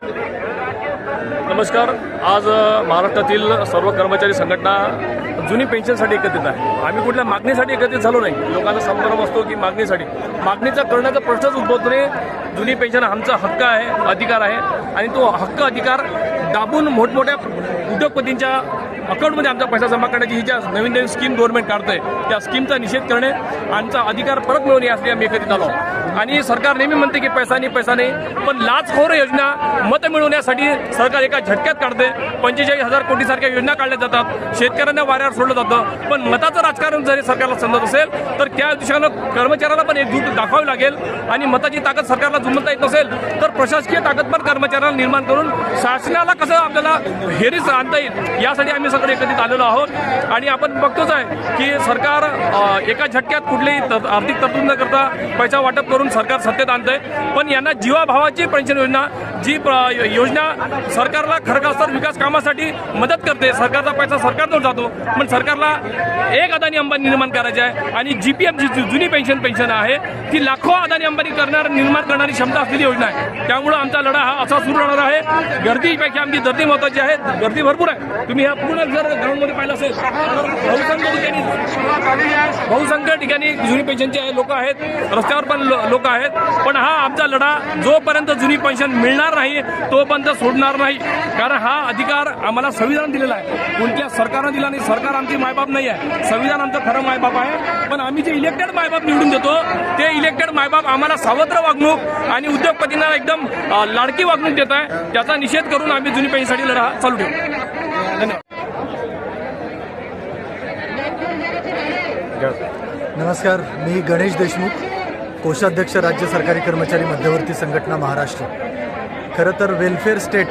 नमस्कार. आज महाराष्ट्रातील सर्व कर्मचारी संघटना जुनी पेन्शनसाठी एकत्रित आहे. आम्ही कुठल्या मागणीसाठी एकत्रित झालो नाही. लोकांचा संभ्रम असतो की मागणीचा करण्याचा प्रश्नच उद्भवत नाही. जुनी पेन्शन आमचा हक्क आहे, अधिकार आहे आणि तो हक्क अधिकार दाबून मोठमोठ्या उद्योगपतींच्या अकाउंटमध्ये आमचा पैसा जमा करण्याची ही ज्या नवीन स्कीम गव्हर्नमेंट काढतंय त्या स्कीमचा निषेध करणे, आमचा अधिकार परत मिळवणे यासाठी आम्ही एकत्रित आलो. आणि सरकार नेहमी म्हणते की पैसा नाही, पण लाचखोर योजना मत मिळवण्यासाठी सरकार एका झटक्यात काढते. 45,000 कोटी सारख्या योजना काढल्या जातात, शेतकऱ्यांना वाऱ्यावर सोडलं जातं. पण मताचं राजकारण जरी सरकारला समजत असेल तर त्या दिशेनं कर्मचाऱ्याला पण एकजूट दाखवावी लागेल. आणि मताची ताकद सरकारला जुमवता येत नसेल तर प्रशासकीय ताकद पण कर्मचाऱ्यांना निर्माण करून शासनाला कसं आपल्याला हेरीस आणता येईल यासाठी आम्ही सगळे एकत्रित आलेलो आहोत. आणि आपण बघतोच आहे की सरकार एका झटक्यात कुठलीही आर्थिक तरतूद न करता पैसा वाटप करून सरकार सत्तेत आणतंय. पण यांना जीवाभावाची पेन्शन योजना जी योजना सरकारला खरखास्तर विकास कामासाठी मदत करते, सरकारचा पैसा सरकारवर जातो. पण सरकारला एक अदानी अंबानी निर्माण करायचे आहे. आणि GPM जी जुनी पेन्शन आहे ती लाखो अदानी अंबानी निर्माण करणारी क्षमता असलेली योजना आहे. त्यामुळे आमचा लढा हा असा सुरू राहणार आहे. गर्दीपेक्षा आमची दर्दी महत्वाची आहे. गर्दी भरपूर आहे. तुम्ही ह्या पूर्ण जर ग्राउंडमध्ये पाहिलं असेल बहुसंख्य ठिकाणी जुनी पेन्शनचे लोक आहेत, रस्त्यावर पण लोक आहेत. पण हा आमचा लढा जोपर्यंत जुनी पेन्शन मिळणार नाही तोपर्यंत सोडणार नाही. कारण हा अधिकार आम्हाला संविधान दिलेला आहे, कोणत्या सरकारनं दिला नाही. सरकार आमची मायबाप नाही आहे, संविधान आमचं खरं मायबाप आहे. पण आम्ही जे इलेक्टेड मायबाप निवडून देतो ते इलेक्टेड मायबाप आम्हाला सावत्र वागणूक आणि उद्योगपतींना एकदम लाडकी वागणूक देत आहे. त्याचा निषेध करून आम्ही जुनी पेन्शनसाठी लढा चालू ठेवू. धन्यवाद. नमस्कार, मी गणेश देशमुख, कोषाध्यक्ष राज्य सरकारी कर्मचारी मध्यवर्ती संघटना महाराष्ट्र. खरं तर वेलफेअर स्टेट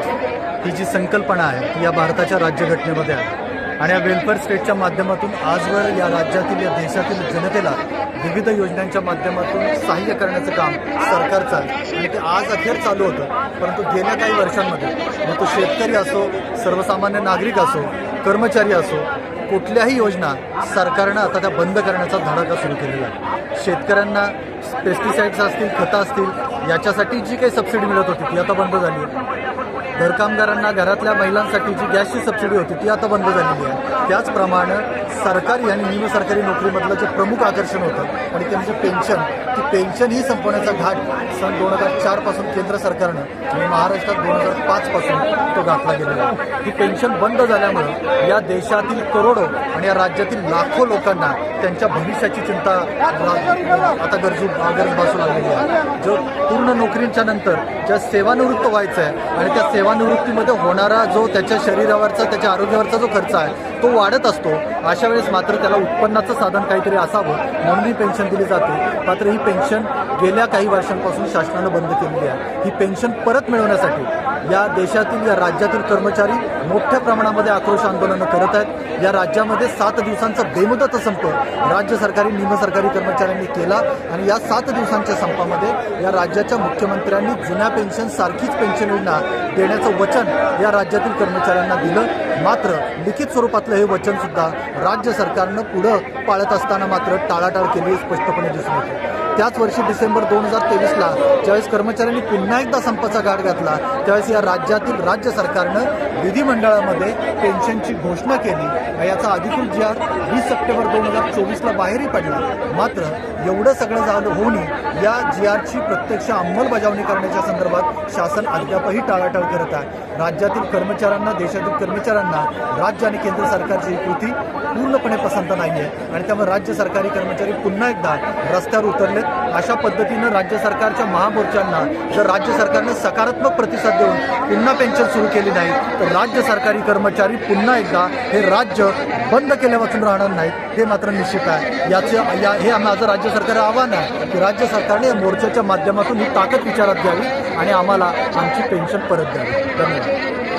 ही जी संकल्पना आहे ती या भारताच्या राज्यघटनेमध्ये आहे. आणि या वेलफेअर स्टेटच्या माध्यमातून आजवर या राज्यातील या देशातील जनतेला विविध योजनांच्या माध्यमातून सहाय्य करण्याचं काम सरकारचं आहे. आणि ते आज अखेर चालू होतं. परंतु गेल्या काही वर्षांमध्ये मग तो शेतकरी असो, सर्वसामान्य नागरिक असो, कर्मचारी असो, कुठल्याही योजना सरकारनं आता त्या बंद करण्याचा धडाका सुरू केलेला आहे. शेतकऱ्यांना पेस्टिसाइड्स असतील, खतं असतील, याच्यासाठी जी काही सबसिडी मिळत होती ती आता बंद झाली आहे. घरकामगारांना, घरातल्या महिलांसाठी जी गॅसची सबसिडी होती ती आता बंद झालेली आहे. त्याचप्रमाणे सरकारी आणि निमसरकारी नोकरीमधलं जे प्रमुख आकर्षण होतं आणि ते म्हणजे ती पेन्शन ही संपवण्याचा घाट सन 2004 पासून केंद्र सरकारनं आणि महाराष्ट्रात 2005 पासून तो घातला गेलेला आहे. ही पेन्शन बंद झाल्यामुळं या देशातील करोडो आणि या राज्यातील लाखो लोकांना त्यांच्या भविष्याची चिंता आता गरज भासू लागलेली आहे. जो पूर्ण नोकरीच्या नंतर ज्या सेवानिवृत्त व्हायचं आहे आणि त्या सेवानिवृत्तीमध्ये होणारा जो त्याच्या शरीरावरचा, त्याच्या आरोग्यावरचा जो खर्च आहे तो वाढत असतो. अशा वेळेस मात्र त्याला उत्पन्नाचं साधन काहीतरी असावं म्हणून ही पेन्शन दिली जाते. मात्र ही पेन्शन गेल्या काही वर्षांपासून शासनानं बंद केलेली आहे. ही पेन्शन परत मिळवण्यासाठी या देशातील, या राज्यातील कर्मचारी मोठ्या प्रमाणामध्ये आक्रोश आंदोलनं करत आहेत. या राज्यामध्ये 7 दिवसांचा बेमुदत संप राज्य सरकारी, निमसरकारी कर्मचाऱ्यांनी केला. आणि या 7 दिवसांच्या संपामध्ये या राज्याच्या मुख्यमंत्र्यांनी जुन्या पेन्शन सारखीच पेन्शन योजना देण्याचं वचन या राज्यातील कर्मचाऱ्यांना दिलं. मात्र लिखित स्वरूपातलं हे वचनसुद्धा राज्य सरकारनं पुढं पाळत असताना मात्र टाळाटाळ केली स्पष्टपणे दिसून येते. त्याच वर्षी डिसेंबर 2023ला ज्यावेळेस कर्मचाऱ्यांनी पुन्हा एकदा संपाचा घाट घातला त्यावेळेस या राज्यातील राज्य सरकारनं विधिमंडळामध्ये पेन्शनची घोषणा केली. याचा अधिकृत जी आर 20 सप्टेंबर 2024ला बाहेरही पडला. मात्र एवढं सगळं झालं होऊनही या जी आरची प्रत्यक्ष अंमलबजावणी करण्याच्या संदर्भात शासन अद्यापही टाळाटाळ करत आहे. राज्यातील कर्मचाऱ्यांना, देशातील कर्मचाऱ्यांना राज्य आणि केंद्र सरकारची ही कृती पूर्णपणे पसंत नाही आहे. आणि त्यामुळे राज्य सरकारी कर्मचारी पुन्हा एकदा रस्त्यावर उतरलेत. अशा पद्धतीनं राज्य सरकारच्या महामोर्चांना जर राज्य सरकारनं सकारात्मक प्रतिसाद देऊन पुन्हा पेन्शन सुरू केली नाही तर राज्य सरकारी कर्मचारी पुन्हा एकदा हे राज्य बंद केल्यापासून राहणार नाहीत, हे मात्र निश्चित आहे. हे माझं राज्य सरकारला आव्हान आहे की राज्य सरकारने या मोर्चाच्या माध्यमातून ही ताकद विचारात घ्यावी आणि आम्हाला आमची पेन्शन परत द्यावी. धन्यवाद.